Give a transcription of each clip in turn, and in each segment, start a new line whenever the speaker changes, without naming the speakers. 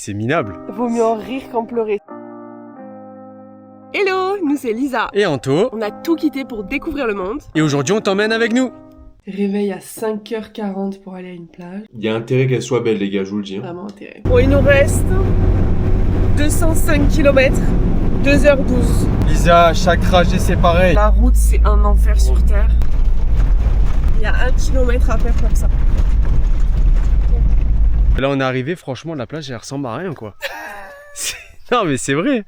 c'est minable.
Vaut mieux en rire qu'en pleurer. Hello, nous c'est Lisa.
Et Anto.
On a tout quitté pour découvrir le monde.
Et aujourd'hui, on t'emmène avec nous.
Réveil à 5h40 pour aller à une plage.
Il y a intérêt qu'elle soit belle, les gars, je vous le dis.
Vraiment intérêt. Bon, il nous reste 205 km, 2h12.
Lisa, chaque trajet c'est pareil.
La route c'est un enfer sur terre. Il y a 1 km à faire comme ça.
Là, on est arrivé, franchement, la plage, elle ressemble à rien, quoi. Non, mais c'est vrai.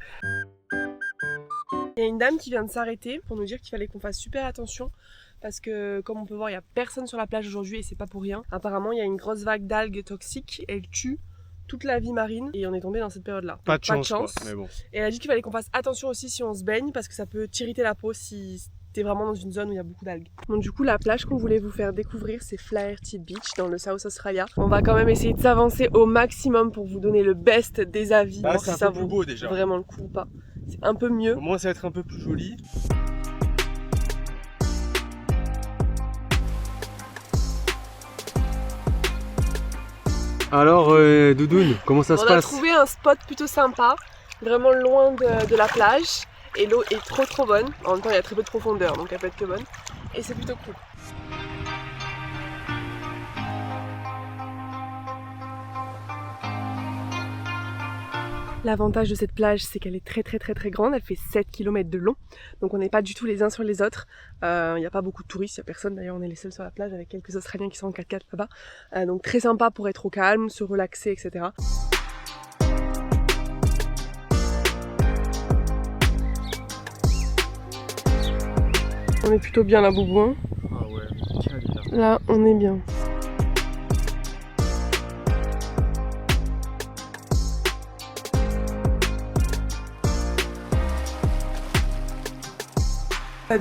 Il y a une dame qui vient de s'arrêter pour nous dire qu'il fallait qu'on fasse super attention parce que, comme on peut voir, il n'y a personne sur la plage aujourd'hui et c'est pas pour rien. Apparemment, il y a une grosse vague d'algues toxiques, elle tue toute la vie marine et on est tombé dans cette période-là.
Pas de chance, quoi, mais bon.
Et elle a dit qu'il fallait qu'on fasse attention aussi si on se baigne parce que ça peut t'irriter la peau si t'es vraiment dans une zone où il y a beaucoup d'algues. Donc du coup, la plage qu'on voulait vous faire découvrir, c'est Flaherty Beach dans le South Australia. On va quand même essayer de s'avancer au maximum pour vous donner le best des avis.
Là,
voir
c'est
si
un
ça
peu plus
vaut
beau déjà.
vraiment le coup ou pas. C'est un peu mieux.
Au moins, ça va être un peu plus joli. Alors, Doudoune, comment ça se passe?
On a trouvé un spot plutôt sympa, vraiment loin de la plage. Et l'eau est trop bonne. En même temps, il y a très peu de profondeur, donc elle peut être que bonne. Et c'est plutôt cool. L'avantage de cette plage, c'est qu'elle est très grande, elle fait 7 km de long, donc on n'est pas du tout les uns sur les autres. Il n'y a pas beaucoup de touristes, il n'y a personne, d'ailleurs on est les seuls sur la plage avec quelques Australiens qui sont en 4x4 là-bas. Donc très sympa pour être au calme, se relaxer, etc. On est plutôt bien là, Boubou, hein.
Ah ouais,
Là, on est bien.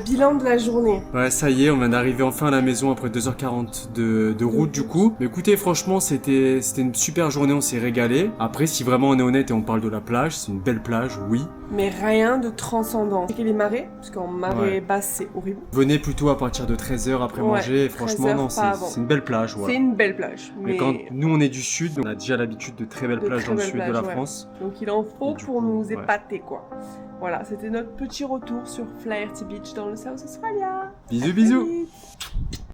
Bilan de la journée.
Ouais, ça y est, on vient d'arriver enfin à la maison après 2h40 de route du coup. Mais écoutez, franchement, c'était une super journée, on s'est régalé. Après, si vraiment on est honnête et on parle de la plage, c'est une belle plage, oui.
Mais rien de transcendant. C'est qu'il y a les marées, parce qu'en marée basse, c'est horrible.
Venez plutôt à partir de 13h après manger, et franchement,
13h,
non,
pas avant.
c'est une belle plage. Ouais.
C'est une belle plage.
Mais quand nous on est du sud, on a déjà l'habitude de très belles plages dans le sud de la France.
Donc il en faut
du
pour
coup,
nous
ouais.
épater, quoi. Voilà, c'était notre petit retour sur Flaherty Beach dans le South Australia.
Bisous,
À très
bisous.
vite.